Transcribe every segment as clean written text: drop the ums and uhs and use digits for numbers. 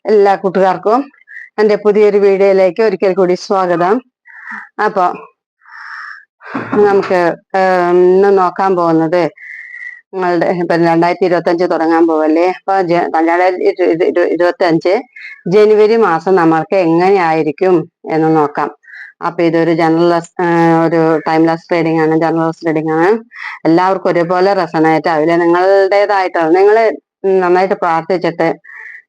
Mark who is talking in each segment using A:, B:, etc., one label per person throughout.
A: എല്ലാ കൂട്ടുകാർക്കും എൻ്റെ പുതിയൊരു വീഡിയോയിലേക്ക് ഒരിക്കൽ കൂടി സ്വാഗതം. അപ്പൊ നമുക്ക് ഇന്ന് നോക്കാൻ പോകുന്നത് നിങ്ങളുടെ ഇപ്പൊ 2025 തുടങ്ങാൻ പോവല്ലേ. അപ്പൊ 2025 ജനുവരി മാസം നമ്മൾക്ക് എങ്ങനെയായിരിക്കും എന്ന് നോക്കാം. അപ്പൊ ഇതൊരു ഒരു ടൈംലെസ് ട്രേഡിംഗ് ആണ്, ജനറൽസ് ട്രേഡിംഗ് ആണ്. എല്ലാവർക്കും ഒരുപോലെ റെസണേറ്റ് ആവില്ല. നിങ്ങളുടേതായിട്ടാണ്, നിങ്ങൾ നന്നായിട്ട് പ്രാർത്ഥിച്ചിട്ട്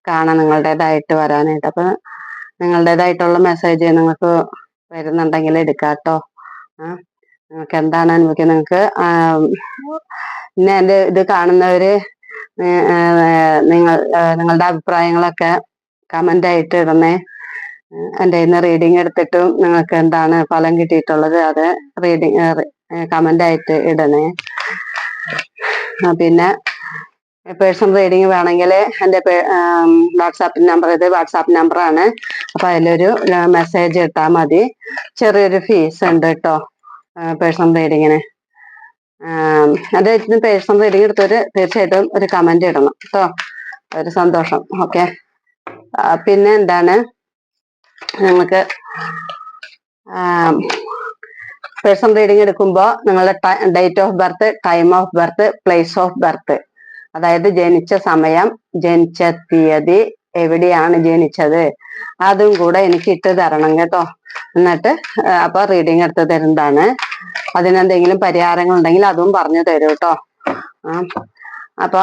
A: കാണാം നിങ്ങളുടേതായിട്ട് വരാനായിട്ട്. അപ്പൊ നിങ്ങളുടേതായിട്ടുള്ള മെസ്സേജ് നിങ്ങൾക്ക് വരുന്നുണ്ടെങ്കിൽ എടുക്കാട്ടോ. നിങ്ങൾക്ക് എന്താണ് അനുഭവിക്കുക, നിങ്ങൾക്ക് പിന്നെ എൻ്റെ ഇത് കാണുന്നവര് നിങ്ങളുടെ അഭിപ്രായങ്ങളൊക്കെ കമന്റ് ആയിട്ട് ഇടണേ. എൻ്റെ ഇന്ന് റീഡിങ് എടുത്തിട്ടും നിങ്ങൾക്ക് എന്താണ് ഫലം കിട്ടിയിട്ടുള്ളത് അത് കമന്റ് ആയിട്ട് ഇടണേ. പിന്നെ പേഴ്സണൽ റീഡിങ് വേണമെങ്കിൽ എൻ്റെ വാട്സാപ്പ് നമ്പറാണ്. അപ്പൊ അതിലൊരു മെസ്സേജ് ഇട്ടാൽ മതി. ചെറിയൊരു ഫീസ് ഉണ്ട് കേട്ടോ പേഴ്സണൽ റീഡിങ്ങിന്. അത് പേഴ്സണൽ റീഡിങ് എടുത്തൊരു തീർച്ചയായിട്ടും ഒരു കമന്റ് ഇടണം കേട്ടോ, ഒരു സന്തോഷം. ഓക്കെ, പിന്നെ എന്താണ്, നിങ്ങൾക്ക് പേഴ്സണൽ റീഡിങ് എടുക്കുമ്പോൾ നിങ്ങളുടെ date of birth, time of birth, place of birth, അതായത് ജനിച്ച സമയം, ജനിച്ച തീയതി, എവിടെയാണ് ജനിച്ചത്, അതും കൂടെ എനിക്ക് ഇട്ട് തരണം കേട്ടോ. എന്നിട്ട് അപ്പൊ റീഡിങ് എടുത്ത് തരുന്നതാണ്. അതിനെന്തെങ്കിലും പരിഹാരങ്ങൾ ഉണ്ടെങ്കിൽ അതും പറഞ്ഞു തരും കേട്ടോ. അപ്പൊ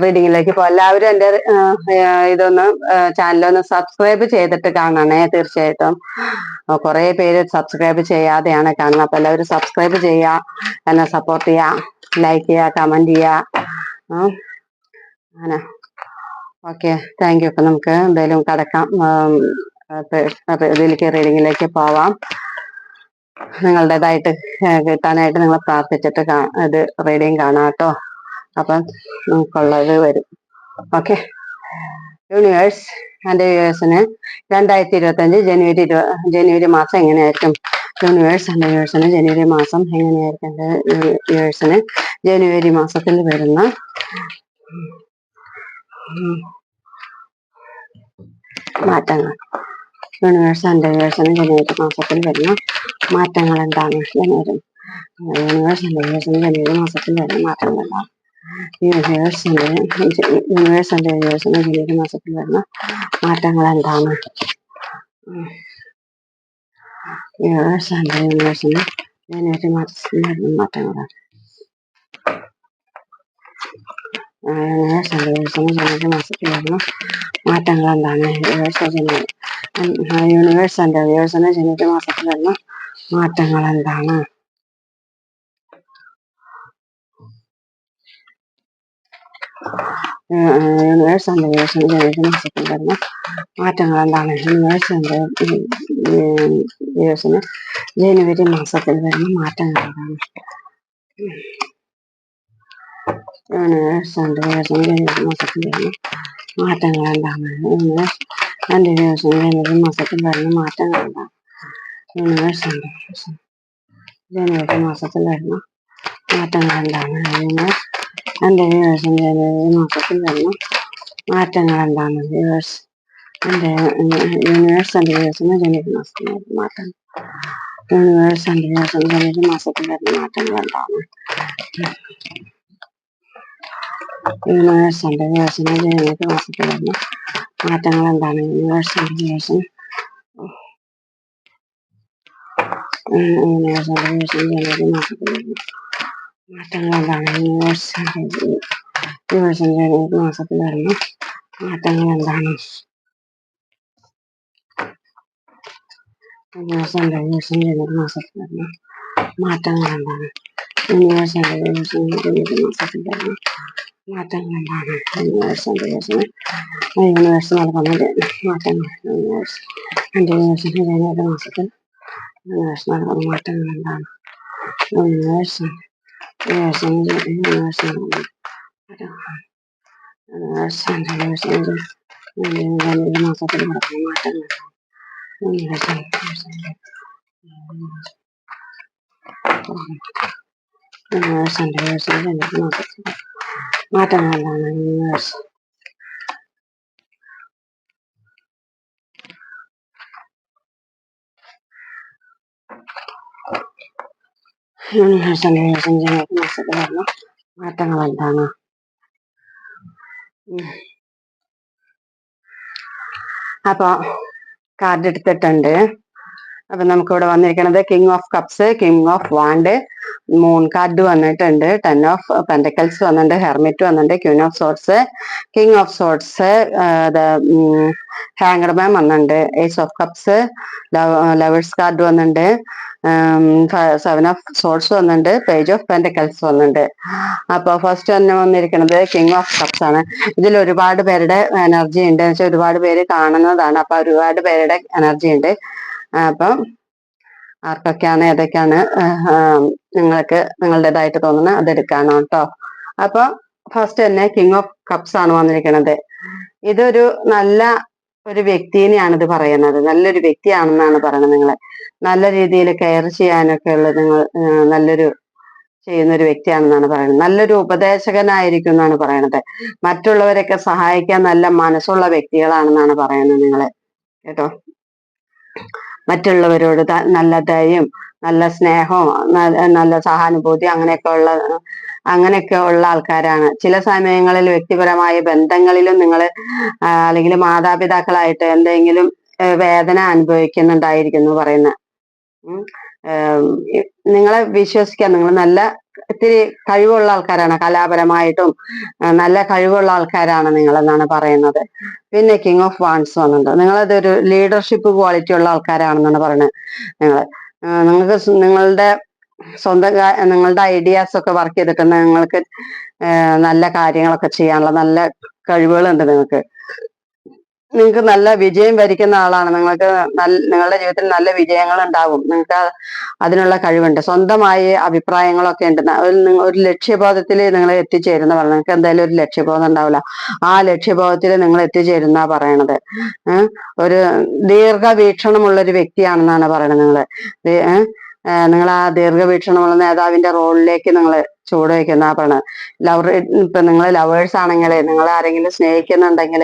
A: റീഡിങ്ങിലേക്ക് പോകാം. എല്ലാവരും എൻ്റെ ചാനലൊന്ന് സബ്സ്ക്രൈബ് ചെയ്തിട്ട് കാണണേ തീർച്ചയായിട്ടും. കുറെ പേര് സബ്സ്ക്രൈബ് ചെയ്യാതെയാണ് കാണുന്നത്. അപ്പൊ എല്ലാവരും സബ്സ്ക്രൈബ് ചെയ്യുക, എന്നെ സപ്പോർട്ട് ചെയ്യുക, ലൈക്ക് ചെയ്യുക, കമന്റ് ചെയ്യുക. അങ്ങനെ ഓക്കെ, താങ്ക് യു. അപ്പൊ നമുക്ക് എന്തായാലും കടക്കാം, ഇതിലേക്ക് റീഡിങ്ങിലേക്ക് പോവാം. നിങ്ങളുടേതായിട്ട് കിട്ടാനായിട്ട് നിങ്ങൾ പ്രാർത്ഥിച്ചിട്ട് ഇത് റീഡിങ് കാണാം കേട്ടോ. അപ്പം നമുക്കുള്ളത് വരും. ഓക്കെ, യൂണിവേഴ്സ് എൻ്റെ വ്യൂവേഴ്സിന് 2025 ജനുവരി മാസം എങ്ങനെയായിരിക്കും? യൂണിവേഴ്സ് എൻ്റെ വ്യൂവേഴ്സിന് ജനുവരി മാസം എങ്ങനെയായിരിക്കും? എൻ്റെ വ്യൂവേഴ്സിന് ജനുവരി മാസത്തിൽ വരുന്ന മാറ്റങ്ങൾ. യൂണിവേഴ്സ് എൻ്റെ വ്യൂവേഴ്സിന് ജനുവരി മാസത്തിൽ വരുന്ന മാറ്റങ്ങൾ എന്താണ്? യൂണിവേഴ്സ് എൻ്റെ വ്യൂവേഴ്സിന് ജനുവരി മാസത്തിൽ വരുന്ന മാറ്റങ്ങൾ എന്താണ്? യൂണിവേഴ്സ് എൻ്റെ വ്യൂവേഴ്സിന് ജനുവരി മാസത്തിൽ വരുന്ന മാറ്റങ്ങൾ എന്താണ്? യൂണിവേഴ്സ് എൻ്റെ വ്യൂവേഴ്സിന് ജനുവരി മാസത്തിൽ വരുന്ന മാറ്റങ്ങളാണ്. യൂണിവേഴ്സ് എൻ്റെ വ്യൂവേഴ്സിന് ജനുവരി മാസത്തിൽ വരുന്ന മാറ്റങ്ങൾ എന്താണ്? യൂണിവേഴ്സ് എൻ്റെ വ്യൂവേഴ്സിന് ജനുവരി മാസത്തിൽ വരുന്ന മാറ്റങ്ങൾ എന്താണ്? യൂണിവേഴ്സ് എൻ്റെ വ്യൂവേഴ്സിന് ജനുവരി മാസത്തിൽ വരുന്ന മാറ്റങ്ങൾ എന്താണ്? യൂണിവേഴ്സ് എൻ്റെ വ്യൂവേഴ്സിന് ജനുവരി മാസത്തിൽ വരുന്ന മാറ്റങ്ങൾ എന്താണ്? യൂണിവേഴ്സ് എൻ്റെ വ്യൂവേഴ്സിന് ജനുവരി മാസത്തിൽ വരുന്ന മാറ്റങ്ങൾ എന്താണ്? യൂണിവേഴ്സ് എൻ്റെ വ്യൂവേഴ്സിന് ജനുവരി മാസത്തിൽ വരുന്ന മാറ്റങ്ങൾ എന്താണ്? യൂണിവേഴ്സ് എൻ്റെ വ്യൂവേഴ്സിന് ജനുവരി മാസത്തിൽ വരുന്ന മാറ്റങ്ങൾ എന്താണ്? യൂണിവേഴ്സ് എൻ്റെ വ്യൂവേഴ്സിന് ജനുവരി മാസത്തിൽ വരുന്ന മാറ്റങ്ങൾ എന്താണ്? യൂണിവേഴ്സ് എൻ്റെ വ്യൂവേഴ്സിന് ജനുവരി മാസത്തിൽ വരുന്ന മാറ്റങ്ങൾ. യൂണിവേഴ്സ് എൻ്റെ വ്യൂവേഴ്സിന് ജനുവരി മാസത്തിൽ വരുന്ന മാറ്റങ്ങൾ എന്താണ്? യൂണിവേഴ്സ് എൻ്റെ വ്യൂവേഴ്സിന് ജനുവരി മാസത്തിൽ വരുന്ന മാറ്റങ്ങൾ എന്താണ്? യൂണിവേഴ്സ് എൻ്റെ വ്യൂവേഴ്സിന് ജനുവരി മാസത്തിൽ വരുന്ന മാറ്റങ്ങൾ എന്താണ്? യൂണിവേഴ്സ് എൻ്റെ വ്യൂവേഴ്സിന് ജനുവരി മാസത്തിൽ വരുന്ന മാറ്റങ്ങൾ എന്താണ്? യൂണിവേഴ്സ് എൻ്റെ വ്യൂവേഴ്സിന് ജനുവരി മാസത്തിൽ വരുന്ന മാറ്റങ്ങൾ എന്താണ്? യൂണിവേഴ്സ് എൻ്റെ വ്യൂവേഴ്സിന് ജനുവരി മാസത്തിൽ വരുന്ന മാറ്റങ്ങൾ എന്താണ്? യൂണിവേഴ്സ് എൻ്റെ വ്യൂവേഴ്സിന് നൽകുന്ന മാറ്റങ്ങൾ. യൂണിവേഴ്സ് എൻ്റെ വ്യൂവേഴ്സിന് ജനുവരി മാസത്തിൽ നൽകുന്ന മാറ്റങ്ങൾ എന്താണ്? യൂണിവേഴ്സ് വ്യൂവേഴ്സിന് ജനുവരി മാസത്തിൽ നടക്കുന്ന മാറ്റങ്ങൾ. യൂണിവേഴ്സ് എൻ്റെ വ്യൂവേഴ്സിന് ജനുവരി മാസത്തിൽ മാറ്റങ്ങൾ എന്താണ്? യൂണിവേഴ്സ് യൂണിവേഴ്സിന്റെ ജനുവരി മാസത്തിൽ വരുന്ന മാറ്റങ്ങൾ എന്താണ്? അപ്പൊ കാർഡ് എടുത്തിട്ടുണ്ട്. അപ്പൊ നമുക്ക് ഇവിടെ വന്നിരിക്കുന്നത് king of cups, king of wand, moon card വന്നിട്ടുണ്ട്, 10 ഓഫ് പെന്റക്കൽസ് വന്നിട്ടുണ്ട്, ഹെർമിറ്റ് വന്നിട്ടുണ്ട്, queen of swords, king of swords, hanged man വന്നിട്ടുണ്ട്, ace of cups, lovers card വന്നിട്ടുണ്ട്, 7 ഓഫ് സോർട്സ് വന്നിട്ടുണ്ട്, പേജ് ഓഫ് പെന്റക്കൽസ് വന്നിട്ടുണ്ട്. അപ്പൊ ഫസ്റ്റ് തന്നെ വന്നിരിക്കുന്നത് കിങ് ഓഫ് കപ്സ് ആണ്. ഇതിൽ ഒരുപാട് പേരുടെ എനർജി ഉണ്ട്, എന്ന് വെച്ചാൽ ഒരുപാട് പേര് കാണുന്നതാണ്. അപ്പൊ ഒരുപാട് പേരുടെ എനർജി ഉണ്ട്. അപ്പം ആർക്കൊക്കെയാണ് ഏതൊക്കെയാണ് നിങ്ങൾക്ക് നിങ്ങളുടേതായിട്ട് തോന്നുന്നത് അതെടുക്കാനോ കേട്ടോ. അപ്പൊ ഫസ്റ്റ് തന്നെ കിങ് ഓഫ് കപ്സ് ആണ് വന്നിരിക്കുന്നത്. ഇതൊരു നല്ല ഒരു വ്യക്തിനെയാണ് ഇത് പറയുന്നത്. നല്ലൊരു വ്യക്തിയാണെന്നാണ് പറയുന്നത്. നിങ്ങളെ നല്ല രീതിയിൽ കെയർ ചെയ്യാനൊക്കെ ഉള്ള നിങ്ങൾ നല്ലൊരു ചെയ്യുന്ന ഒരു വ്യക്തിയാണെന്നാണ് പറയുന്നത്. നല്ലൊരു ഉപദേശകനായിരിക്കും എന്നാണ് പറയുന്നത്. മറ്റുള്ളവരൊക്കെ സഹായിക്കാൻ നല്ല മനസ്സുള്ള വ്യക്തികളാണെന്നാണ് പറയുന്നത് നിങ്ങളെ കേട്ടോ. മറ്റുള്ളവരോട് നല്ല ദയയും നല്ല സ്നേഹവും നല്ല സഹാനുഭൂതി അങ്ങനെയൊക്കെ ഉള്ള ആൾക്കാരാണ്. ചില സമയങ്ങളിൽ വ്യക്തിപരമായ ബന്ധങ്ങളിലും നിങ്ങൾ അല്ലെങ്കിൽ മാതാപിതാക്കളായിട്ട് എന്തെങ്കിലും വേദന അനുഭവിക്കുന്നുണ്ടായിരിക്കുന്നു പറയുന്നത്. നിങ്ങളെ വിശ്വസിക്കാൻ നിങ്ങൾ നല്ല ഇത്തിരി കഴിവുള്ള ആൾക്കാരാണ്, കലാപരമായിട്ടും നല്ല കഴിവുള്ള ആൾക്കാരാണ് നിങ്ങളെന്നാണ് പറയുന്നത്. പിന്നെ കിങ് ഓഫ് വാൺസ് വന്നിട്ടുണ്ട്. നിങ്ങളതൊരു ലീഡർഷിപ്പ് ക്വാളിറ്റി ഉള്ള ആൾക്കാരാണെന്നാണ് പറയുന്നത്. നിങ്ങൾക്ക് നിങ്ങളുടെ സ്വന്തം നിങ്ങളുടെ ഐഡിയാസ് ഒക്കെ വർക്ക് ചെയ്തിട്ട് നിങ്ങൾക്ക് നല്ല കാര്യങ്ങളൊക്കെ ചെയ്യാനുള്ള നല്ല കഴിവുകളുണ്ട്. നിങ്ങൾക്ക് നല്ല വിജയം വരിക്കുന്ന ആളാണ്. നിങ്ങളുടെ ജീവിതത്തിൽ നല്ല വിജയങ്ങൾ ഉണ്ടാകും. നിങ്ങൾക്ക് അതിനുള്ള കഴിവുണ്ട്. സ്വന്തമായി അഭിപ്രായങ്ങളൊക്കെ ഉണ്ട്. ഒരു ലക്ഷ്യബോധത്തിൽ നിങ്ങൾ എത്തിച്ചേരുന്ന പറയുന്നത്. നിങ്ങൾക്ക് എന്തായാലും ഒരു ലക്ഷ്യബോധം ഉണ്ടാവില്ല. ആ ലക്ഷ്യബോധത്തിൽ നിങ്ങൾ എത്തിച്ചേരുന്ന പറയണത്. ഒരു ദീർഘവീക്ഷണമുള്ള ഒരു വ്യക്തിയാണെന്നാണ് പറയണത്. നിങ്ങൾ ആ ദീർഘവീക്ഷണമുള്ള നേതാവിന്റെ റോളിലേക്ക് നിങ്ങൾ ചുവടുവെക്കുന്ന പറയണത്. ഇപ്പൊ നിങ്ങൾ ലവേഴ്സ് ആണെങ്കിൽ, നിങ്ങൾ ആരെങ്കിലും സ്നേഹിക്കുന്നുണ്ടെങ്കിൽ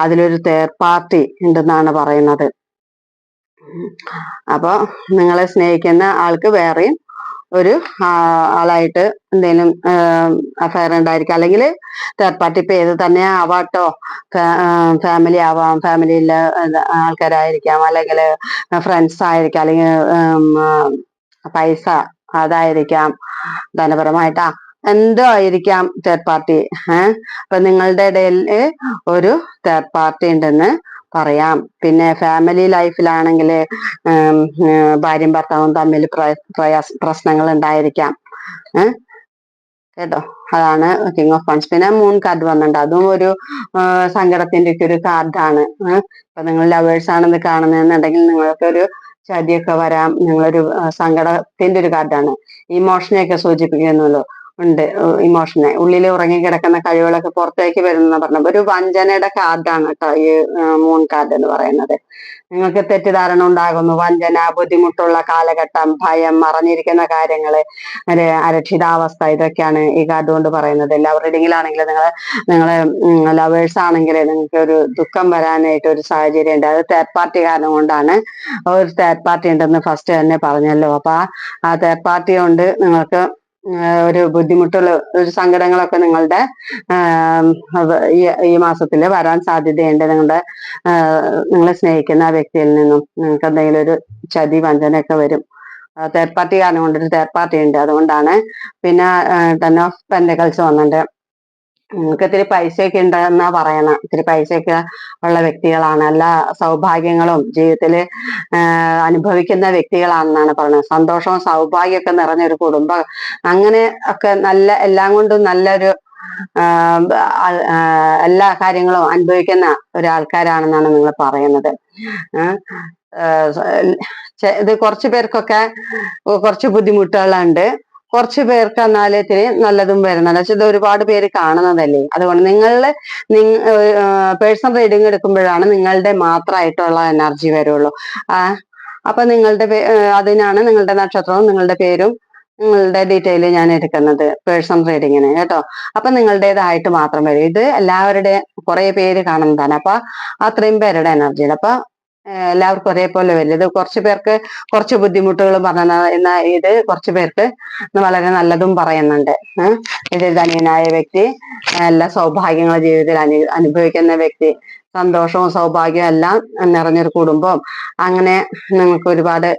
A: അതിലൊരു തേർഡ് പാർട്ടി ഉണ്ടെന്നാണ് പറയുന്നത്. അപ്പൊ നിങ്ങളെ സ്നേഹിക്കുന്ന ആൾക്ക് വേറെയും ഒരു ആളായിട്ട് എന്തെങ്കിലും അഫയർ ഉണ്ടായിരിക്കും. അല്ലെങ്കിൽ തേർഡ് പാർട്ടി ഇപ്പൊ ഏത് തന്നെ ആവാട്ടോ, ഫാമിലി ആവാം, ഫാമിലിയിലെ ആൾക്കാരായിരിക്കാം, അല്ലെങ്കിൽ ഫ്രണ്ട്സ് ആയിരിക്കാം, അല്ലെങ്കിൽ പൈസ അതായിരിക്കാം, ധനപരമായിട്ടാ എന്തോ ആയിരിക്കാം തേർഡ് പാർട്ടി. അപ്പൊ നിങ്ങളുടെ ഇടയിൽ ഒരു തേർഡ് പാർട്ടി ഉണ്ടെന്ന് പറയാം. പിന്നെ ഫാമിലി ലൈഫിലാണെങ്കിൽ ഭാര്യയും ഭർത്താവും തമ്മിൽ പ്രശ്നങ്ങൾ ഉണ്ടായിരിക്കാം കേട്ടോ. അതാണ് കിങ് ഓഫ് വൺസ്. പിന്നെ മൂൺ കാർഡ് വന്നിട്ടുണ്ട്. അതും ഒരു സങ്കടത്തിന്റെ ഒക്കെ ഒരു കാർഡാണ്. ഇപ്പൊ നിങ്ങൾ ലവേഴ്സ് ആണെന്ന് കാണുന്നെന്നുണ്ടെങ്കിൽ നിങ്ങൾക്കൊരു ചതിയൊക്കെ വരാം. നിങ്ങളൊരു സങ്കടത്തിന്റെ ഒരു കാർഡാണ്. ഇമോഷനെയൊക്കെ സൂചിപ്പിക്കുന്നുള്ളൂ ഉണ്ട്. ഇമോഷനെ ഉള്ളിൽ ഉറങ്ങിക്കിടക്കുന്ന കഴിവുകളൊക്കെ പുറത്തേക്ക് വരുന്ന പറഞ്ഞ ഒരു വഞ്ചനയുടെ കാർഡാണ് കേട്ടോ ഈ മൂൺ കാർഡ് എന്ന് പറയുന്നത്. നിങ്ങൾക്ക് തെറ്റിദ്ധാരണ ഉണ്ടാകുന്നു, വഞ്ചന, ബുദ്ധിമുട്ടുള്ള കാലഘട്ടം, ഭയം, മറഞ്ഞിരിക്കുന്ന കാര്യങ്ങള്, അരക്ഷിതാവസ്ഥ, ഇതൊക്കെയാണ് ഈ കാർഡ് കൊണ്ട് പറയുന്നത്. ലവ് റീഡിങ്ങിലാണെങ്കിൽ നിങ്ങളെ ലവേഴ്സ് ആണെങ്കിൽ നിങ്ങൾക്ക് ഒരു ദുഃഖം വരാനായിട്ട് ഒരു സാഹചര്യം ഉണ്ട്. അത് തേർഡ് പാർട്ടി കാരണം കൊണ്ടാണ്. ഒരു തേർഡ് പാർട്ടി ഉണ്ടെന്ന് ഫസ്റ്റ് തന്നെ പറഞ്ഞല്ലോ. അപ്പൊ ആ തേർഡ് പാർട്ടി കൊണ്ട് നിങ്ങൾക്ക് ഒരു ബുദ്ധിമുട്ടുള്ള ഒരു സങ്കടങ്ങളൊക്കെ നിങ്ങളുടെ ഈ മാസത്തിൽ വരാൻ സാധ്യതയുണ്ട്. നിങ്ങളെ സ്നേഹിക്കുന്ന ആ വ്യക്തിയിൽ നിന്നും നിങ്ങൾക്ക് എന്തെങ്കിലും ഒരു ചതി വഞ്ചനയൊക്കെ വരും. തേർഡ് പാർട്ടി കാരണം കൊണ്ടൊരു തേർഡ് പാർട്ടി ഉണ്ട്, അതുകൊണ്ടാണ്. പിന്നെ 10 ഓഫ് പെന്റക്കൽസ് വന്നിട്ടുണ്ട്. നിങ്ങൾക്ക് ഇത്തിരി പൈസയൊക്കെ ഉണ്ടെന്നാ പറയണ. ഇത്തിരി പൈസയൊക്കെ ഉള്ള വ്യക്തികളാണ്. എല്ലാ സൗഭാഗ്യങ്ങളും ജീവിതത്തിൽ അനുഭവിക്കുന്ന വ്യക്തികളാണെന്നാണ് പറയുന്നത്. സന്തോഷവും സൗഭാഗ്യമൊക്കെ നിറഞ്ഞൊരു കുടുംബം, അങ്ങനെ ഒക്കെ നല്ല എല്ലാം കൊണ്ടും നല്ലൊരു എല്ലാ കാര്യങ്ങളും അനുഭവിക്കുന്ന ഒരാൾക്കാരാണെന്നാണ് നിങ്ങൾ പറയുന്നത്. ഇത് കുറച്ചു പേർക്കൊക്കെ കുറച്ച് ബുദ്ധിമുട്ടുകളുണ്ട്. കുറച്ചു പേർക്ക് എന്നാൽ ഇത്തിരി നല്ലതും വരുന്നുണ്ട്. പക്ഷെ ഇത് ഒരുപാട് പേര് കാണുന്നതല്ലേ. അതുകൊണ്ട് പേഴ്സണൽ റീഡിങ് എടുക്കുമ്പോഴാണ് നിങ്ങളുടെ മാത്രമായിട്ടുള്ള എനർജി വരുള്ളൂ. അപ്പൊ അതിനാണ് നിങ്ങളുടെ നക്ഷത്രവും നിങ്ങളുടെ പേരും നിങ്ങളുടെ ഡീറ്റെയിൽ ഞാൻ എടുക്കുന്നത് പേഴ്സണൽ റീഡിങ്ങിന് കേട്ടോ. അപ്പൊ നിങ്ങളുടേതായിട്ട് മാത്രം വരും. ഇത് എല്ലാവരുടെ കുറെ പേര് കാണുന്നതാണ്. അപ്പൊ അത്രയും പേരുടെ എനർജിയാണ്. അപ്പൊ എല്ലാവർക്കും ഒരേപോലെ വരില്ല. ഇത് കുറച്ചു പേർക്ക് കുറച്ച് ബുദ്ധിമുട്ടുകളും പറഞ്ഞ, എന്നാൽ ഇത് കുറച്ചു പേർക്ക് വളരെ നല്ലതും പറയുന്നുണ്ട്. ഇത് ധനികനായ വ്യക്തി എല്ലാ സൗഭാഗ്യങ്ങളും ജീവിതത്തിൽ അനുഭവിക്കുന്ന വ്യക്തി, സന്തോഷവും സൗഭാഗ്യവും എല്ലാം നിറഞ്ഞൊരു കുടുംബം, അങ്ങനെ നിങ്ങൾക്ക് ഒരുപാട്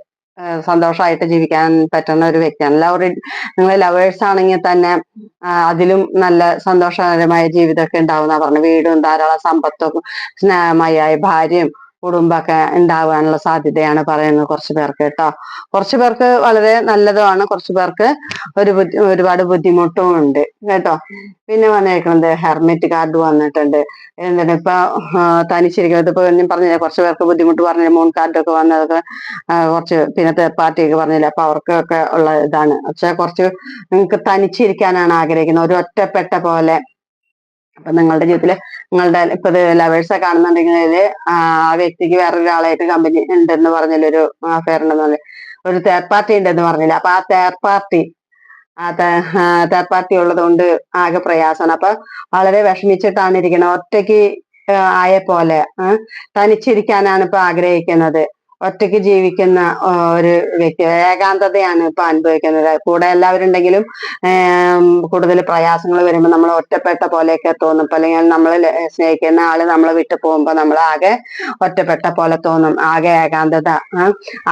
A: സന്തോഷമായിട്ട് ജീവിക്കാൻ പറ്റുന്ന ഒരു വ്യക്തിയാണ്. നിങ്ങൾ ലവേഴ്സ് ആണെങ്കിൽ തന്നെ അതിലും നല്ല സന്തോഷകരമായ ജീവിതമൊക്കെ ഉണ്ടാവുന്ന പറഞ്ഞു. വീടും ധാരാളം സമ്പത്തും സ്നേഹമയായ ഭാര്യയും കുടുംബമൊക്കെ ഉണ്ടാവാനുള്ള സാധ്യതയാണ് പറയുന്നത് കുറച്ചു പേർക്ക് കേട്ടോ. കുറച്ചു പേർക്ക് വളരെ നല്ലതുമാണ്, കുറച്ചു പേർക്ക് ഒരുപാട് ബുദ്ധിമുട്ടും ഉണ്ട് കേട്ടോ. പിന്നെ വന്നേക്കുന്നത് ഹെർമിറ്റ് കാർഡ് വന്നിട്ടുണ്ട്. എന്താണ് ഇപ്പൊ തനിച്ചിരിക്കുന്നത്. ഇപ്പൊ ഞാൻ പറഞ്ഞില്ല, കുറച്ചു പേർക്ക് ബുദ്ധിമുട്ട് പറഞ്ഞില്ല, മൂൺ കാർഡൊക്കെ വന്നതൊക്കെ കുറച്ച്, പിന്നെ തേർഡ് പാർട്ടിയൊക്കെ പറഞ്ഞില്ല, അപ്പൊ അവർക്കൊക്കെ ഉള്ള ഇതാണ്. പക്ഷെ കുറച്ച് നിങ്ങൾക്ക് തനിച്ചിരിക്കാനാണ് ആഗ്രഹിക്കുന്നത്, ഒരു ഒറ്റപ്പെട്ട പോലെ. അപ്പൊ നിങ്ങളുടെ ജീവിതത്തില് നിങ്ങളുടെ ഇപ്പൊ ലവേഴ്സെ കാണുന്നുണ്ടെങ്കിൽ ആ വ്യക്തിക്ക് വേറൊരാളായിട്ട് കമ്പനി ഉണ്ടെന്ന് പറഞ്ഞില്ല, ഒരു അഫയർ ഉണ്ടെന്ന് പറഞ്ഞില്ല, ഒരു തേർഡ് പാർട്ടി ഉണ്ടെന്ന് പറഞ്ഞില്ല. അപ്പൊ ആ തേർഡ് പാർട്ടി ഉള്ളത് കൊണ്ട് ആകെ പ്രയാസമാണ്. അപ്പൊ വളരെ വിഷമിച്ചിട്ടാണ് ഇരിക്കുന്നത്, ഒറ്റയ്ക്ക് ആയ പോലെ തനിച്ചിരിക്കാനാണ് ഇപ്പൊ ആഗ്രഹിക്കുന്നത്. ഒറ്റയ്ക്ക് ജീവിക്കുന്ന ഒരു വ്യക്തി, ഏകാന്തതയാണ് ഇപ്പൊ അനുഭവിക്കുന്നത്. കൂടെ എല്ലാവരും ഉണ്ടെങ്കിലും കൂടുതൽ പ്രയാസങ്ങൾ വരുമ്പോൾ നമ്മൾ ഒറ്റപ്പെട്ട പോലെയൊക്കെ തോന്നും. അല്ലെങ്കിൽ നമ്മൾ സ്നേഹിക്കുന്ന ആള് നമ്മളെ വിട്ടു പോകുമ്പോ നമ്മൾ ആകെ ഒറ്റപ്പെട്ട പോലെ തോന്നും. ആകെ ഏകാന്തത,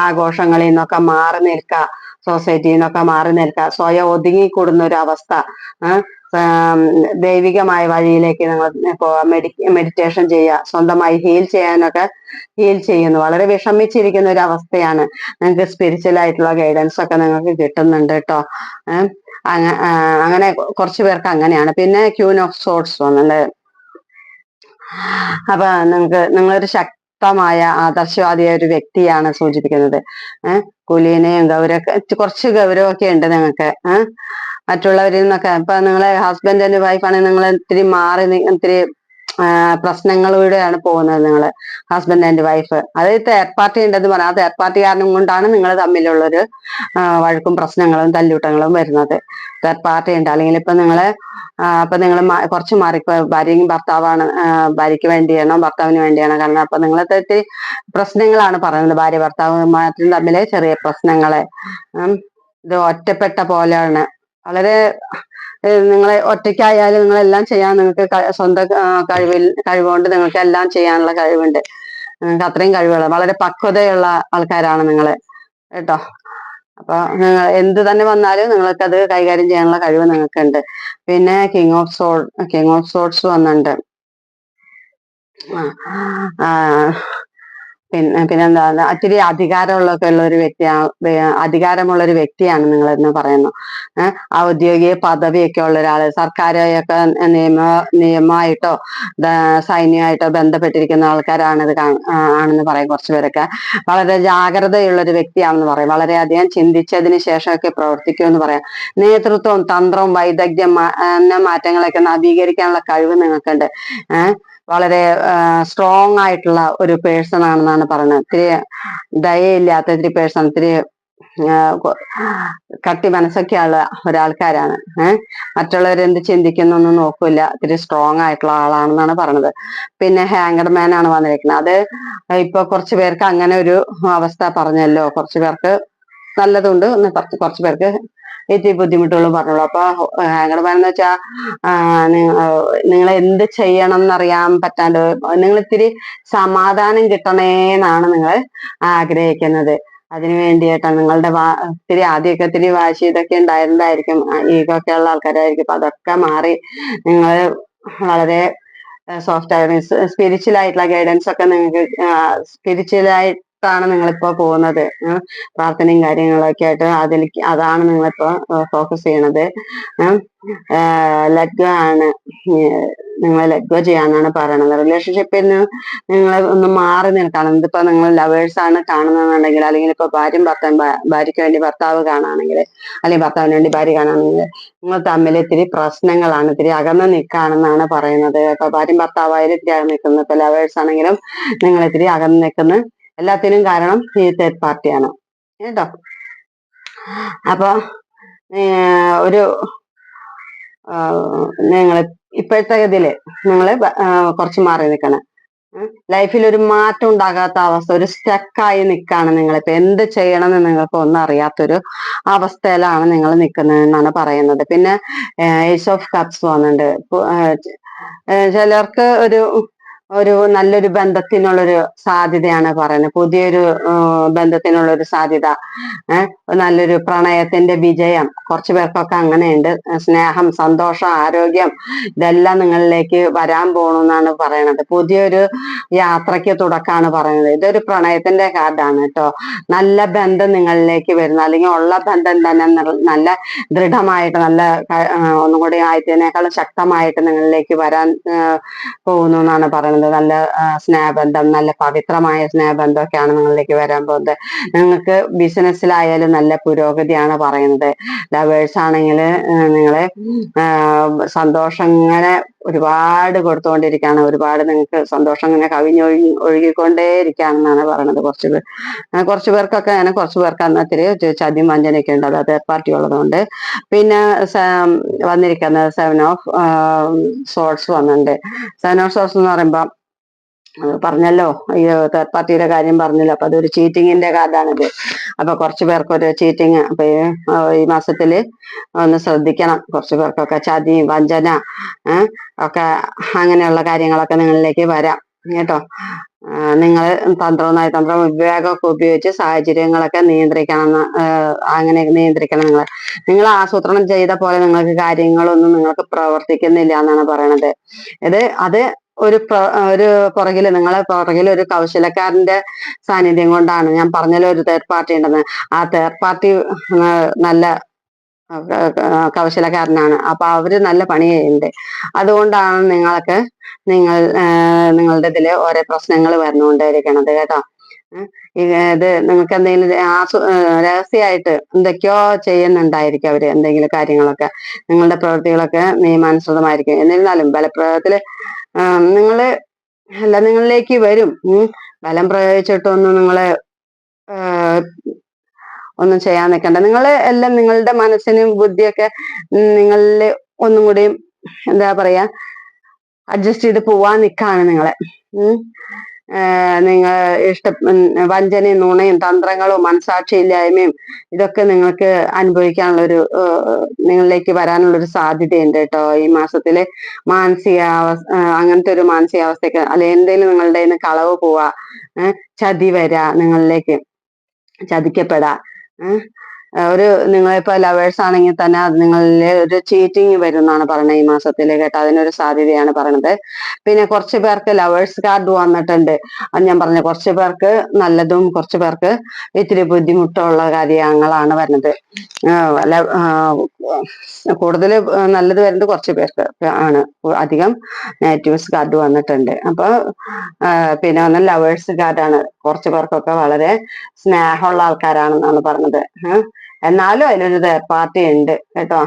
A: ആഘോഷങ്ങളിൽ നിന്നൊക്കെ മാറി നിൽക്കുക, സൊസൈറ്റിയിൽ നിന്നൊക്കെ മാറി നിൽക്കുക, സ്വയം ഒതുങ്ങിക്കൂടുന്ന ഒരു അവസ്ഥ, ദൈവികമായ വഴിയിലേക്ക് നിങ്ങൾ മെഡിറ്റേഷൻ ചെയ്യുക, സ്വന്തമായി ഹീൽ ചെയ്യുന്നു. വളരെ വിഷമിച്ചിരിക്കുന്ന ഒരു അവസ്ഥയാണ്. നിങ്ങൾക്ക് സ്പിരിച്വൽ ആയിട്ടുള്ള ഗൈഡൻസ് ഒക്കെ നിങ്ങൾക്ക് കിട്ടുന്നുണ്ട് കേട്ടോ. അങ്ങനെ കുറച്ചു പേർക്ക് അങ്ങനെയാണ്. പിന്നെ ക്യൂൻ ഓഫ് സോർട്സ് വന്നല്ലേ. അപ്പൊ നിങ്ങളൊരു ശക്തമായ ആദർശവാദിയായ ഒരു വ്യക്തിയാണ് സൂചിപ്പിക്കുന്നത്. കുലീനയും ഗൗരവൊക്കെ, കുറച്ച് ഗൗരവമൊക്കെ ഉണ്ട് നിങ്ങൾക്ക് മറ്റുള്ളവരിൽ നിന്നൊക്കെ. ഇപ്പൊ നിങ്ങളെ ഹസ്ബൻഡ് ആൻഡ് വൈഫ് ആണെങ്കിൽ നിങ്ങൾ ഇത്തിരി ഇത്തിരി പ്രശ്നങ്ങളിലൂടെയാണ് പോകുന്നത്. നിങ്ങള് ഹസ്ബൻഡ് ആൻഡ് വൈഫ്, അത് തേർഡ് പാർട്ടി ഉണ്ടെന്ന് പറയാം. ആ തേർഡ് പാർട്ടി കാരണം കൊണ്ടാണ് നിങ്ങൾ തമ്മിലുള്ളൊരു വഴക്കും പ്രശ്നങ്ങളും തല്ലുട്ടങ്ങളും വരുന്നത്. തേർഡ് പാർട്ടി ഉണ്ട്. അല്ലെങ്കിൽ ഇപ്പൊ നിങ്ങൾ കുറച്ച് ഭാര്യയും ഭർത്താവാണ്, ഭാര്യയ്ക്ക് വേണ്ടിയാണോ ഭർത്താവിന് വേണ്ടിയാണോ? കാരണം അപ്പൊ നിങ്ങളത്തെ ഇത്തിരി പ്രശ്നങ്ങളാണ് പറയുന്നത്. ഭാര്യ ഭർത്താവ് തമ്മിലെ ചെറിയ പ്രശ്നങ്ങളെ, ഇത് ഒറ്റപ്പെട്ട പോലെയാണ്. വളരെ നിങ്ങളെ ഒറ്റയ്ക്കായാലും നിങ്ങളെല്ലാം ചെയ്യാൻ നിങ്ങൾക്ക് സ്വന്തം കഴിവുകൊണ്ട് നിങ്ങൾക്ക് എല്ലാം ചെയ്യാനുള്ള കഴിവുണ്ട്. നിങ്ങൾക്ക് അത്രയും കഴിവുകൾ, വളരെ പക്വതയുള്ള ആൾക്കാരാണ് നിങ്ങള് കേട്ടോ. അപ്പൊ എന്ത് തന്നെ വന്നാലും നിങ്ങൾക്കത് കൈകാര്യം ചെയ്യാനുള്ള കഴിവ് നിങ്ങൾക്കുണ്ട്. പിന്നെ കിങ് ഓഫ് സോർട്സ് വന്നിട്ടുണ്ട്. പിന്നെന്താ, ഇത്തിരി അധികാരമുള്ളൊക്കെ ഉള്ള ഒരു അധികാരമുള്ള ഒരു വ്യക്തിയാണ് നിങ്ങൾ എന്ന് പറയുന്നു. ഔദ്യോഗിക പദവിയൊക്കെ ഉള്ള ഒരാള്, സർക്കാരൊക്കെ നിയമമായിട്ടോ സൈന്യമായിട്ടോ ബന്ധപ്പെട്ടിരിക്കുന്ന ആൾക്കാരാണ് ആണെന്ന് പറയും. കുറച്ചുപേരൊക്കെ വളരെ ജാഗ്രതയുള്ള ഒരു വ്യക്തിയാണെന്ന് പറയും. വളരെയധികം ചിന്തിച്ചതിന് ശേഷമൊക്കെ പ്രവർത്തിക്കുമെന്ന് പറയാം. നേതൃത്വവും തന്ത്രവും വൈദഗ്ധ്യം മാറ്റങ്ങളൊക്കെ നവീകരിക്കാനുള്ള കഴിവ് നിങ്ങൾക്കുണ്ട്. വളരെ സ്ട്രോങ് ആയിട്ടുള്ള ഒരു പേഴ്സൺ ആണെന്നാണ് പറയുന്നത്. ഇത്തിരി ദയയില്ലാത്ത ഇത്തിരി പേഴ്സൺ, ഇത്തിരി കട്ടി മനസ്സൊക്കെയുള്ള ഒരാൾക്കാരാണ്. മറ്റുള്ളവരെന്ത് ചിന്തിക്കുന്നൊന്നും നോക്കൂല, ഇത്തിരി സ്ട്രോങ് ആയിട്ടുള്ള ആളാണെന്നാണ് പറഞ്ഞത്. പിന്നെ ഹാങ്കഡ് മാൻ ആണ് വന്നിരിക്കുന്നത്. അത് ഇപ്പൊ കുറച്ചു പേർക്ക് അങ്ങനെ ഒരു അവസ്ഥ പറഞ്ഞല്ലോ. കുറച്ചു പേർക്ക് നല്ലതുണ്ട്, കുറച്ചു പേർക്ക് ഇത്തിരി ബുദ്ധിമുട്ടുകളും പറഞ്ഞോളൂ. അപ്പൊ ഹാങ്കഡ് മാൻ എന്ന് വെച്ചാൽ നിങ്ങൾ എന്ത് ചെയ്യണം എന്നറിയാൻ പറ്റാണ്ട്, നിങ്ങൾ ഇത്തിരി സമാധാനം കിട്ടണേന്നാണ് നിങ്ങൾ ആഗ്രഹിക്കുന്നത്. അതിനു വേണ്ടിയിട്ടാണ് നിങ്ങളുടെ ഇത്തിരി ആദ്യമൊക്കെ ഇത്തിരി വാശി ഇതൊക്കെ ഉണ്ടായിരുന്നതായിരിക്കും, ഈഗോ ഒക്കെ ഉള്ള ആൾക്കാരായിരിക്കും. അപ്പൊ അതൊക്കെ മാറി നിങ്ങൾ വളരെ സോഫ്റ്റ് ആയി സ്പിരിച്വൽ ആയിട്ടുള്ള ഗൈഡൻസ് ഒക്കെ നിങ്ങൾക്ക് സ്പിരിച്വലായിട്ടാണ് നിങ്ങളിപ്പോ പോകുന്നത്. പ്രാർത്ഥനയും കാര്യങ്ങളൊക്കെ ആയിട്ട് അതാണ് നിങ്ങളിപ്പോ ഫോക്കസ് ചെയ്യണത്. ലെറ്റ് ഗോ ആണ്, നിങ്ങൾ ലെറ്റ് ഗോ ചെയ്യാന്നാണ് പറയണത്. റിലേഷൻഷിപ്പിൽ നിന്ന് നിങ്ങൾ ഒന്ന് മാറി നിൽക്കണം. ഇതിപ്പോ നിങ്ങൾ ലവേഴ്സ് ആണ് കാണുന്നതെന്നുണ്ടെങ്കിൽ, അല്ലെങ്കിൽ ഇപ്പൊ ഭാര്യയ്ക്ക് വേണ്ടി ഭർത്താവ് കാണുകയാണെങ്കിൽ, അല്ലെങ്കിൽ ഭർത്താവിന് വേണ്ടി ഭാര്യ കാണുകയാണെങ്കിൽ, നിങ്ങൾ തമ്മിൽ ഇത്തിരി പ്രശ്നങ്ങളാണ്, ഇത്തിരി അകന്ന് നിൽക്കുകയാണെന്നാണ് പറയുന്നത്. ഇപ്പൊ ഭാര്യയും ഭർത്താവായാലും ഇത്തിരി അകന്ന് നിൽക്കുന്നു. ഇപ്പൊ ലവേഴ്സ് ആണെങ്കിലും നിങ്ങൾ ഇത്തിരി അകന്ന് നിൽക്കുന്നു. എല്ലാത്തിനും കാരണം ഈ തേർഡ് പാർട്ടിയാണ് കേട്ടോ. അപ്പൊ ഒരു നിങ്ങൾ ഇപ്പോഴത്തെ ഇതില് കുറച്ച് മാറി നിൽക്കണം. ലൈഫിൽ ഒരു മാറ്റം ഉണ്ടാകാത്ത അവസ്ഥ, ഒരു സ്റ്റക്കായി നിൽക്കാണ് നിങ്ങളിപ്പോ. എന്ത് ചെയ്യണമെന്ന് നിങ്ങൾക്ക് ഒന്നും അറിയാത്തൊരു അവസ്ഥയിലാണ് നിങ്ങൾ നിൽക്കുന്നത് എന്നാണ് പറയുന്നത്. പിന്നെ ഏസ് ഓഫ് കപ്സ് വന്നിട്ടുണ്ട്. ചിലർക്ക് ഒരു ഒരു നല്ലൊരു ബന്ധത്തിനുള്ളൊരു സാധ്യതയാണ് പറയുന്നത്. പുതിയൊരു ബന്ധത്തിനുള്ളൊരു സാധ്യത, നല്ലൊരു പ്രണയത്തിന്റെ വിജയം, കുറച്ചു പേർക്കൊക്കെ അങ്ങനെയുണ്ട്. സ്നേഹം, സന്തോഷം, ആരോഗ്യം ഇതെല്ലാം നിങ്ങളിലേക്ക് വരാൻ പോണെന്നാണ് പറയണത്. പുതിയൊരു യാത്രയ്ക്ക് തുടക്കമാണ് പറയുന്നത്. ഇതൊരു പ്രണയത്തിന്റെ കാർഡാണ് കേട്ടോ. നല്ല ബന്ധം നിങ്ങളിലേക്ക് വരുന്ന, അല്ലെങ്കിൽ ഉള്ള ബന്ധം തന്നെ നല്ല ദൃഢമായിട്ട്, നല്ല ഒന്നും കൂടി ആയതിനേക്കാളും ശക്തമായിട്ട് നിങ്ങളിലേക്ക് വരാൻ പോകുന്നു എന്നാണ് പറയുന്നത്. നല്ല സ്നേഹബന്ധം, നല്ല പവിത്രമായ സ്നേഹബന്ധമൊക്കെയാണ് നിങ്ങളിലേക്ക് വരാൻ പോകുന്നത്. നിങ്ങൾക്ക് ബിസിനസ്സിലായാലും നല്ല പുരോഗതിയാണ് പറയുന്നത്. ലവേഴ്സ് ആണെങ്കിൽ നിങ്ങളെ സന്തോഷം ഇങ്ങനെ ഒരുപാട് കൊടുത്തുകൊണ്ടിരിക്കുകയാണ്. ഒരുപാട് നിങ്ങൾക്ക് സന്തോഷം ഇങ്ങനെ ഒഴുകിക്കൊണ്ടേയിരിക്കുകയാണെന്നാണ് പറയുന്നത്. കുറച്ചു പേർക്കൊക്കെ അങ്ങനെ, കുറച്ചു പേർക്ക് അന്നത്തിരി ചതിയും വഞ്ചനയൊക്കെ ഉണ്ട്. അത് തേർഡ് പാർട്ടി ഉള്ളതുകൊണ്ട്. പിന്നെ വന്നിരിക്കുന്നത് 7 ഓഫ് സോർട്സ് വന്നിട്ടുണ്ട്. 7 ഓഫ് സോർട്സ് എന്ന് പറയുമ്പോൾ പറഞ്ഞല്ലോ, ഈ തേർഡ് പാർട്ടിയുടെ കാര്യം പറഞ്ഞല്ലോ. അപ്പൊ അതൊരു ചീറ്റിങ്ങിന്റെ കാർഡാണിത്. അപ്പൊ കുറച്ചു പേർക്കൊരു ചീറ്റിങ് അപ്പൊ ഈ മാസത്തില് ഒന്ന് ശ്രദ്ധിക്കണം. കുറച്ചു പേർക്കൊക്കെ ചതി, വഞ്ചന ഒക്കെ അങ്ങനെയുള്ള കാര്യങ്ങളൊക്കെ നിങ്ങളിലേക്ക് വരാം കേട്ടോ. നിങ്ങൾ തന്ത്രം വിവേകമൊക്കെ ഉപയോഗിച്ച് സാഹചര്യങ്ങളൊക്കെ നിയന്ത്രിക്കണം. അങ്ങനെ നിയന്ത്രിക്കണം. നിങ്ങൾ ആസൂത്രണം ചെയ്ത പോലെ നിങ്ങൾക്ക് കാര്യങ്ങളൊന്നും നിങ്ങൾക്ക് പ്രവർത്തിക്കുന്നില്ല എന്നാണ് പറയണത്. അത് ഒരു നിങ്ങളെ പുറകിൽ ഒരു കൗശലക്കാരന്റെ സാന്നിധ്യം കൊണ്ടാണ്. ഞാൻ പറഞ്ഞല്ലോ ഒരു തേർഡ് പാർട്ടി ഉണ്ടെന്ന്. ആ തേർഡ് പാർട്ടി നല്ല കൗശലക്കാരനാണ്. അപ്പൊ അവര് നല്ല പണി ചെയ്യുന്നുണ്ട്. അതുകൊണ്ടാണ് നിങ്ങളുടെ ഇതില് ഓരോ പ്രശ്നങ്ങൾ വന്നുകൊണ്ടേയിരിക്കണത് കേട്ടോ. ഇത് നിങ്ങൾക്ക് എന്തെങ്കിലും രഹസ്യമായിട്ട് എന്തൊക്കെയോ ചെയ്യുന്നുണ്ടായിരിക്കും അവര്. എന്തെങ്കിലും കാര്യങ്ങളൊക്കെ, നിങ്ങളുടെ പ്രവൃത്തികളൊക്കെ നിയമാനുസൃതമായിരിക്കും. എന്നിരുന്നാലും ബലപ്രയോഗത്തില് നിങ്ങളിലേക്ക് വരും. ബലം പ്രയോഗിച്ചിട്ടൊന്നും നിങ്ങളെ ഒന്നും ചെയ്യാൻ നിൽക്കണ്ട. എല്ലാം നിങ്ങളുടെ മനസ്സിനും ബുദ്ധിയൊക്കെ നിങ്ങളിൽ ഒന്നും കൂടി എന്താ പറയാ അഡ്ജസ്റ്റ് ചെയ്ത് പോവാൻ നിൽക്കാണ് നിങ്ങളെ. നിങ്ങൾ വഞ്ചനയും, നുണയും, തന്ത്രങ്ങളും, മനസാക്ഷിയില്ലായ്മയും ഇതൊക്കെ നിങ്ങൾക്ക് അനുഭവിക്കാനുള്ള നിങ്ങളിലേക്ക് വരാനുള്ളൊരു സാധ്യതയുണ്ട് കേട്ടോ. ഈ മാസത്തില് അങ്ങനത്തെ ഒരു മാനസികാവസ്ഥയ്ക്ക്, അല്ലെ എന്തെങ്കിലും നിങ്ങളുടെ കയ്യിൽ നിന്ന് കളവ് പോവാ, ചതി വരാ, നിങ്ങളിലേക്ക് ചതിക്കപ്പെടാ. നിങ്ങളിപ്പോ ലവേഴ്സ് ആണെങ്കിൽ തന്നെ അത് നിങ്ങളിൽ ഒരു ചീറ്റിങ് വരുന്നാണ് പറയുന്നത് ഈ മാസത്തില് കേട്ടോ. അതിനൊരു സാധ്യതയാണ് പറയണത്. പിന്നെ കുറച്ചു പേർക്ക് ലവേഴ്സ് കാർഡ് വന്നിട്ടുണ്ട്. അത് ഞാൻ പറഞ്ഞ കുറച്ചു പേർക്ക് നല്ലതും കുറച്ചു പേർക്ക് ഇത്തിരി ബുദ്ധിമുട്ടുള്ള കാര്യങ്ങളാണ് വരുന്നത്. കൂടുതൽ നല്ലത് വരുന്നത് കുറച്ചു പേർക്ക് ആണ്. അധികം നെഗറ്റീവ്സ് കാർഡ് വന്നിട്ടുണ്ട്. അപ്പൊ പിന്നെ ഒന്ന് ലവേഴ്സ് കാർഡാണ്. കുറച്ചു പേർക്കൊക്കെ വളരെ സ്നേഹമുള്ള ആൾക്കാരാണെന്നാണ് പറഞ്ഞത്. എന്നാലും അതിലൊരു തേർഡ് പാർട്ടി ഉണ്ട് കേട്ടോ.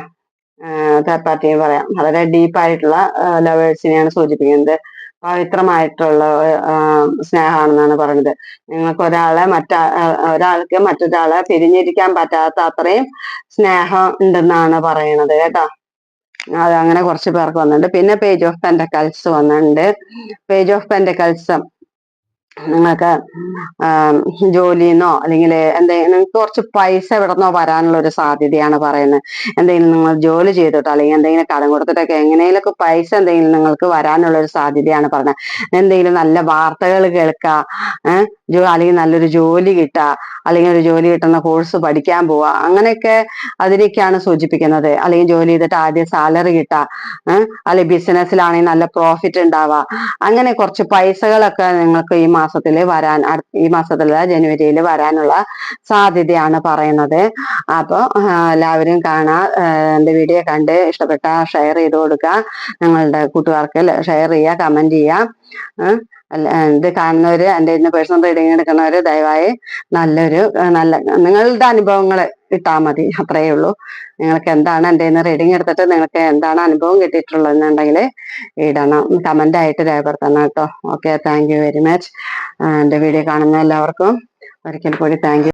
A: തേർഡ് പാർട്ടി പറയാം, വളരെ ഡീപ്പായിട്ടുള്ള ലവേഴ്സിനെയാണ് സൂചിപ്പിക്കുന്നത്. പവിത്രമായിട്ടുള്ള സ്നേഹമാണെന്നാണ് പറയുന്നത്. നിങ്ങൾക്ക് ഒരാൾക്ക് മറ്റൊരാളെ പിരിഞ്ഞിരിക്കാൻ പറ്റാത്ത അത്രയും സ്നേഹം ഉണ്ടെന്നാണ് പറയണത് കേട്ടോ. അത് അങ്ങനെ കുറച്ച് പേർക്ക് വന്നിട്ടുണ്ട്. പിന്നെ പേജ് ഓഫ് പെന്റക്കൽസ് വന്നിട്ടുണ്ട്. പേജ് ഓഫ് പെന്റക്കൽസ് നിങ്ങൾക്ക് ജോലിന്നോ അല്ലെങ്കിൽ എന്തെങ്കിലും നിങ്ങൾക്ക് കുറച്ച് പൈസ എവിടുന്നോ വരാനുള്ള ഒരു സാധ്യതയാണ് പറയുന്നത്. എന്തെങ്കിലും നിങ്ങൾ ജോലി ചെയ്തിട്ടോ അല്ലെങ്കിൽ എന്തെങ്കിലും കടം കൊടുത്തിട്ടൊക്കെ എങ്ങനെയൊക്കെ പൈസ എന്തെങ്കിലും നിങ്ങൾക്ക് വരാനുള്ള ഒരു സാധ്യതയാണ് പറഞ്ഞത്. എന്തെങ്കിലും നല്ല വാർത്തകൾ കേൾക്കുക, അല്ലെങ്കിൽ നല്ലൊരു ജോലി കിട്ടുക, അല്ലെങ്കിൽ ഒരു ജോലി കിട്ടുന്ന കോഴ്സ് പഠിക്കാൻ പോവുക, അങ്ങനെയൊക്കെ അതിനൊക്കെയാണ് സൂചിപ്പിക്കുന്നത്. അല്ലെങ്കിൽ ജോലി ചെയ്തിട്ട് ആദ്യം സാലറി കിട്ടുക, അല്ലെങ്കിൽ ബിസിനസ്സിലാണെങ്കിൽ നല്ല പ്രോഫിറ്റ് ഉണ്ടാവുക, അങ്ങനെ കുറച്ച് പൈസകളൊക്കെ നിങ്ങൾക്ക് ഈ മാസത്തില് ജനുവരിയിൽ വരാനുള്ള സാധ്യതയാണ് പറയുന്നത്. അപ്പൊ എല്ലാവരും എന്റെ വീഡിയോ കണ്ട് ഇഷ്ടപ്പെട്ട ഷെയർ ചെയ്ത് കൊടുക്കുക. നിങ്ങളുടെ കൂട്ടുകാർക്ക് ഷെയർ ചെയ്യുക, കമന്റ് ചെയ്യുക. ഇത് കാണുന്നവര്, എൻ്റെ ഇന്ന് പേഴ്സണൽ റീഡിങ് എടുക്കുന്നവര് ദയവായി നിങ്ങളുടെ അനുഭവങ്ങൾ ഇട്ടാൽ മതി. അത്രയേ ഉള്ളൂ. നിങ്ങൾക്ക് എന്താണ് എൻ്റെ ഇന്ന് റീഡിങ് എടുത്തിട്ട് നിങ്ങൾക്ക് എന്താണ് അനുഭവം കിട്ടിയിട്ടുള്ളതെന്നുണ്ടെങ്കിൽ ഇടണം, കമന്റ് ആയിട്ട് രേഖപ്പെടുത്തണം കേട്ടോ. Okay, thank you very much. എൻ്റെ വീഡിയോ കാണുന്ന എല്ലാവർക്കും ഒരിക്കൽ കൂടി താങ്ക് യു.